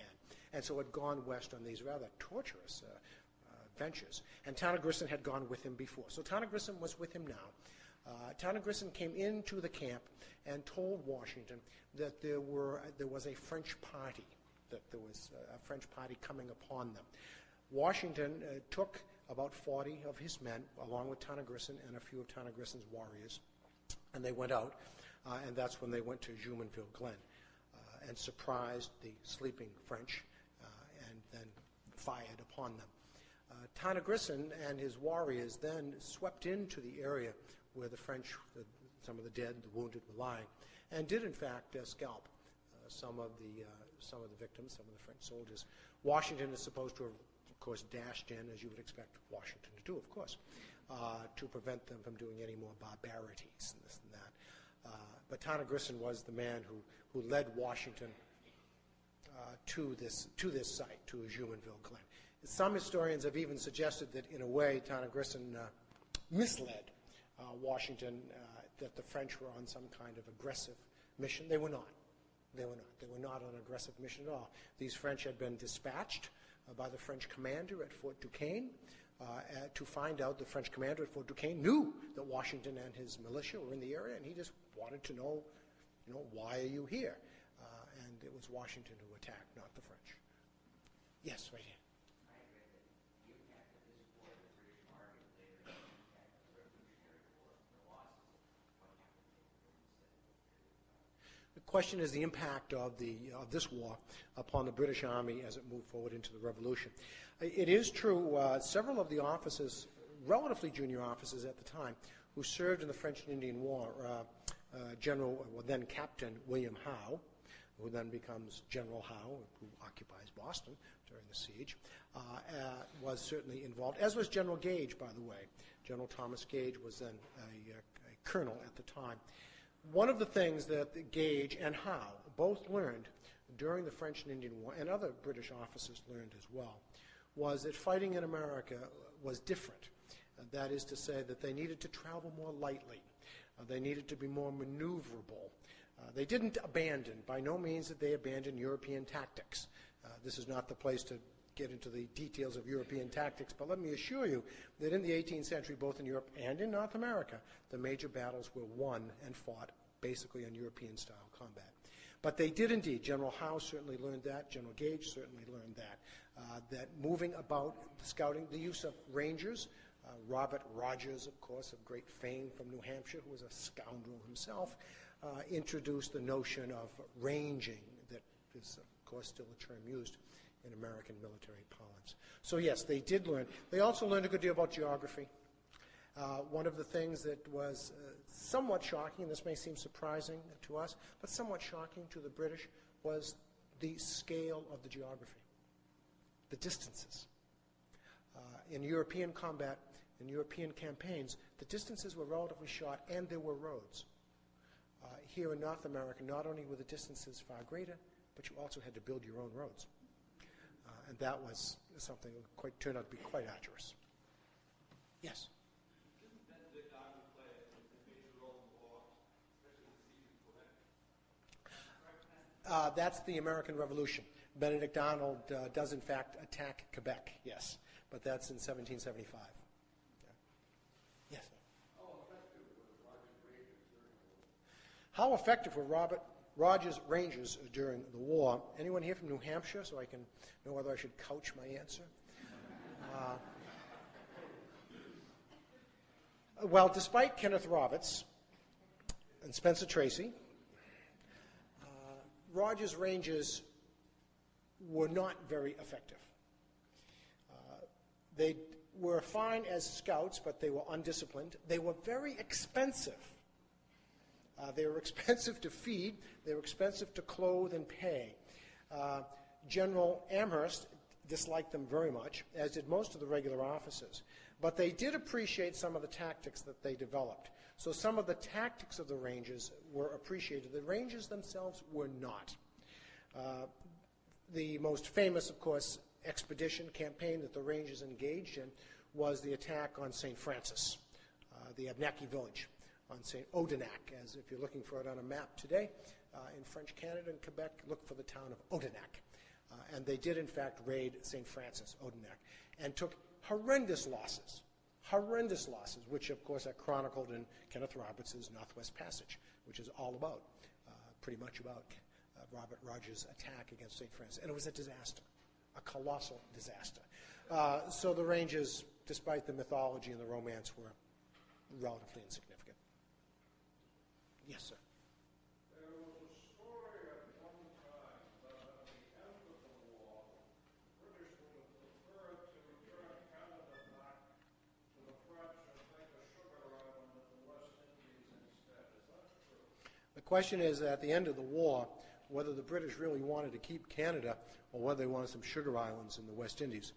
and so had gone west on these rather torturous ventures. And Town of Grissom had gone with him before. So Town of Grissom was with him now. Town of Grissom came into the camp and told Washington that there was a French party, that there was a French party coming upon them. Washington took about 40 of his men, along with Town of Grissom and a few of Town of Grissom's warriors, and they went out, and that's when they went to Jumonville Glen and surprised the sleeping French and then fired upon them. Town of Grissom and his warriors then swept into the area where the French, some of the dead, the wounded were lying, and did in fact scalp some of the victims, some of the French soldiers. Washington is supposed to have, of course, dashed in, as you would expect Washington to do, of course, to prevent them from doing any more barbarities and this and that. But Town of Grissom was the man who led Washington to this site, to Jumonville Glen. Some historians have even suggested that, in a way, Town of Grissom misled Washington, that the French were on some kind of aggressive mission. They were not. They were not. They were not on an aggressive mission at all. These French had been dispatched by the French commander at Fort Duquesne to find out. The French commander at Fort Duquesne knew that Washington and his militia were in the area, and he just wanted to know, why are you here? And it was Washington who attacked, not the French. Yes, right here. The question is the impact of this war upon the British Army as it moved forward into the Revolution. It is true, several of the officers, relatively junior officers at the time, who served in the French and Indian War, then Captain William Howe, who then becomes General Howe, who occupies Boston during the siege, was certainly involved, as was General Gage, by the way. General Thomas Gage was then a colonel at the time. One of the things that Gage and Howe both learned during the French and Indian War, and other British officers learned as well, was that fighting in America was different. That is to say that they needed to travel more lightly. They needed to be more maneuverable. They didn't abandon, by no means did they abandon European tactics. This is not the place to get into the details of European tactics, but let me assure you that in the 18th century, both in Europe and in North America, the major battles were won and fought basically on European-style combat. But they did indeed. General Howe certainly learned that. General Gage certainly learned that. That moving about, scouting, the use of rangers. Robert Rogers, of course, of great fame from New Hampshire, who was a scoundrel himself, introduced the notion of ranging, that is, of course, still a term used in American military parlance. So yes, they did learn. They also learned a good deal about geography. One of the things that was somewhat shocking, and this may seem surprising to us, but somewhat shocking to the British, was the scale of the geography, the distances. In European combat, in European campaigns, the distances were relatively short, and there were roads. Here in North America, not only were the distances far greater, but you also had to build your own roads. And that was something that turned out to be quite arduous. Yes? Didn't Benedict Arnold play a major role in the war, especially the siege of Quebec? That's the American Revolution. Benedict Arnold does, in fact, attack Quebec, yes. But that's in 1775. Yeah. Yes? How effective were Rogers' Rangers during the war? Anyone here from New Hampshire, so I can know whether I should couch my answer? Well, despite Kenneth Roberts and Spencer Tracy, Rogers' Rangers were not very effective. They were fine as scouts, but they were undisciplined. They were very expensive. They were expensive to feed. They were expensive to clothe and pay. General Amherst disliked them very much, as did most of the regular officers. But they did appreciate some of the tactics that they developed. So some of the tactics of the Rangers were appreciated. The Rangers themselves were not. The most famous, of course, expedition campaign that the Rangers engaged in was the attack on St. Francis, the Abnaki village, on St. Odanak, as if you're looking for it on a map today. in French Canada and Quebec, look for the town of Odenac. And they did, in fact, raid St. Francis, Odenac, and took horrendous losses, which, of course, are chronicled in Kenneth Roberts' Northwest Passage, which is all about, pretty much about Robert Rogers' attack against St. Francis. And it was a disaster, a colossal disaster. So the ranges, despite the mythology and the romance, were relatively insignificant. Yes, sir. There was a story at one time that at the end of the war, the British would have preferred to return Canada back to the French and take a sugar island in the West Indies instead. Is that true? The question is, at the end of the war, whether the British really wanted to keep Canada or whether they wanted some sugar islands in the West Indies.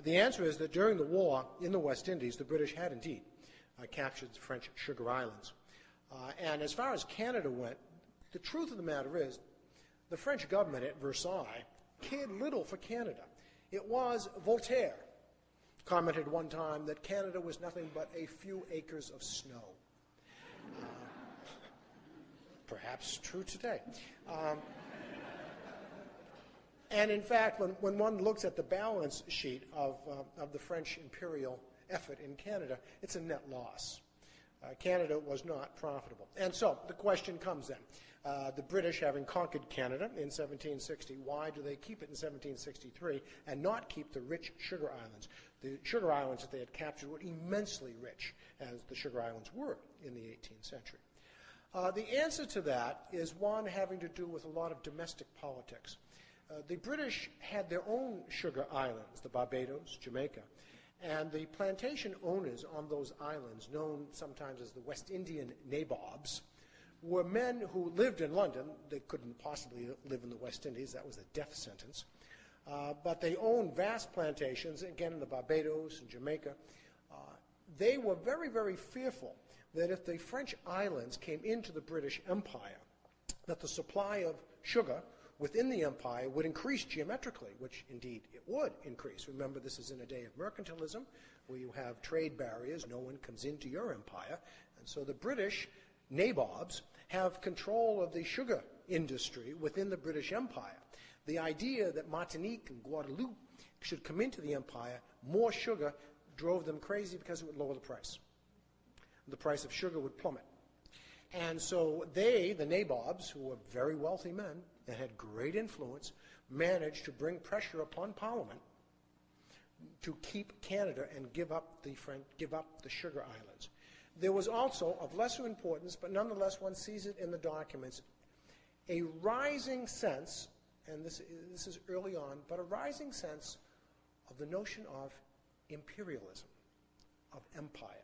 The answer is that during the war in the West Indies, the British had indeed captured the French sugar islands. And as far as Canada went, the truth of the matter is the French government at Versailles cared little for Canada. It was Voltaire commented one time that Canada was nothing but a few acres of snow. Perhaps true today. And in fact, when one looks at the balance sheet of the French imperial effort in Canada, it's a net loss. Canada was not profitable. And so the question comes then. The British, having conquered Canada in 1760, why do they keep it in 1763 and not keep the rich sugar islands? The sugar islands that they had captured were immensely rich, as the sugar islands were in the 18th century. The answer to that is one having to do with a lot of domestic politics. The British had their own sugar islands, the Barbados, Jamaica, and the plantation owners on those islands, known sometimes as the West Indian nabobs, were men who lived in London. They couldn't possibly live in the West Indies. That was a death sentence. But they owned vast plantations, again, in the Barbados and Jamaica. They were very, very fearful that if the French islands came into the British Empire, that the supply of sugar within the empire would increase geometrically, which indeed it would increase. Remember, this is in a day of mercantilism, where you have trade barriers. No one comes into your empire. And so the British nabobs have control of the sugar industry within the British Empire. The idea that Martinique and Guadeloupe should come into the empire, more sugar, drove them crazy because it would lower the price. The price of sugar would plummet. And so they, the nabobs, who were very wealthy men and had great influence, managed to bring pressure upon Parliament to keep Canada and give up the sugar islands. There was also, of lesser importance, but nonetheless one sees it in the documents, a rising sense, and this is early on, but a rising sense of the notion of imperialism, of empire.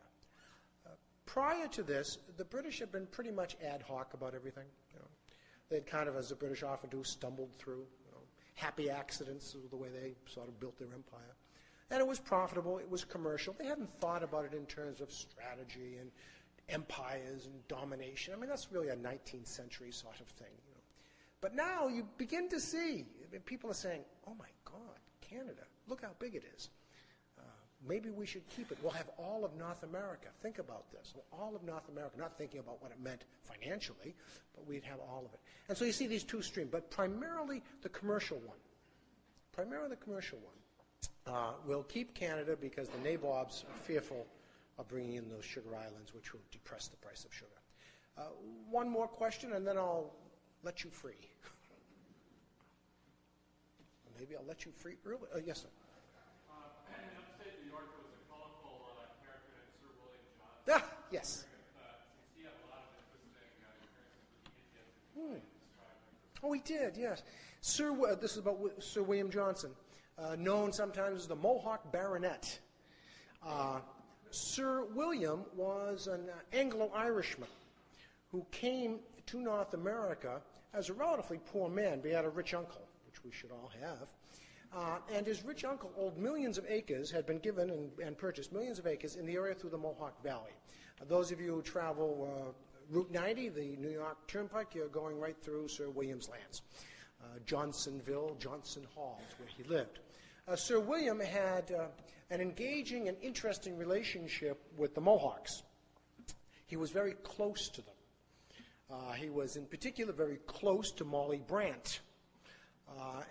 Prior to this, the British had been pretty much ad hoc about everything. They'd kind of, as the British often do, stumbled through. Happy accidents of the way they sort of built their empire. And it was profitable, it was commercial. They hadn't thought about it in terms of strategy and empires and domination. I mean, that's really a 19th century sort of thing. But now you begin to see, people are saying, oh my God, Canada, look how big it is. Maybe we should keep it. We'll have all of North America. Think about this. All of North America, not thinking about what it meant financially, but we'd have all of it. And so you see these two streams, but primarily the commercial one. Will keep Canada because the nabobs are fearful of bringing in those sugar islands, which will depress the price of sugar. One more question, and then I'll let you free. Maybe I'll let you free early. Yes, sir. Upstate New York was a colorful character named Sir William Johnson. Yes. Since he had a lot of interesting experiences with the Indians. Oh, he did, yes. This is about Sir William Johnson, known sometimes as the Mohawk Baronet. Sir William was an Anglo-Irishman who came to North America as a relatively poor man, but he had a rich uncle, which we should all have. And his rich uncle owned millions of acres, had been given and purchased millions of acres in the area through the Mohawk Valley. Those of you who travel Route 90, the New York Turnpike, you're going right through Sir William's lands. Johnsonville, Johnson Hall is where he lived. Sir William had an engaging and interesting relationship with the Mohawks. He was very close to them. He was in particular very close to Molly Brant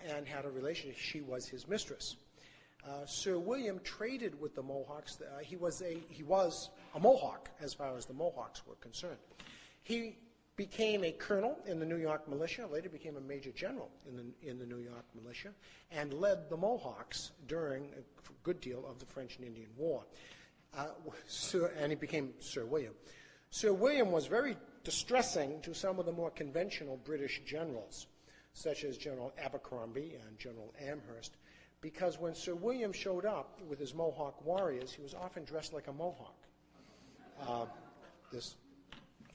and had a relationship. She was his mistress. Sir William traded with the Mohawks. He was a Mohawk as far as the Mohawks were concerned. He became a colonel in the New York militia, later became a major general in the New York militia, and led the Mohawks during a good deal of the French and Indian War. And he became Sir William. Sir William was very distressing to some of the more conventional British generals, such as General Abercrombie and General Amherst, because when Sir William showed up with his Mohawk warriors, he was often dressed like a Mohawk.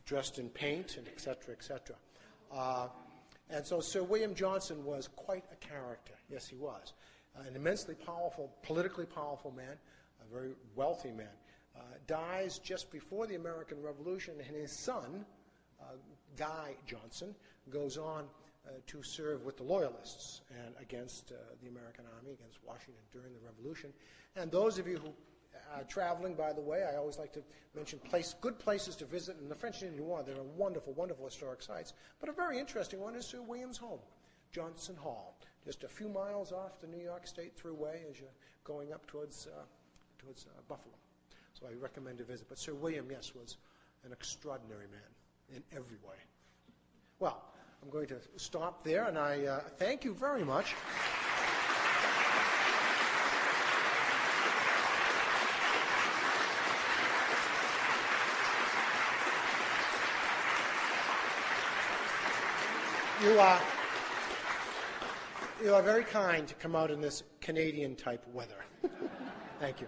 Dressed in paint, and et cetera, et cetera. And so Sir William Johnson was quite a character. Yes, he was. An immensely powerful, politically powerful man, a very wealthy man. Dies just before the American Revolution, and his son, Guy Johnson, goes on to serve with the Loyalists and against the American Army, against Washington during the Revolution. And those of you who traveling, by the way, I always like to mention good places to visit in the French and Indian War. There are wonderful, wonderful historic sites. But a very interesting one is Sir William's home, Johnson Hall, just a few miles off the New York State Thruway as you're going up towards Buffalo. So I recommend a visit. But Sir William, yes, was an extraordinary man in every way. Well, I'm going to stop there, and I thank you very much. You are very kind to come out in this Canadian-type weather. Thank you.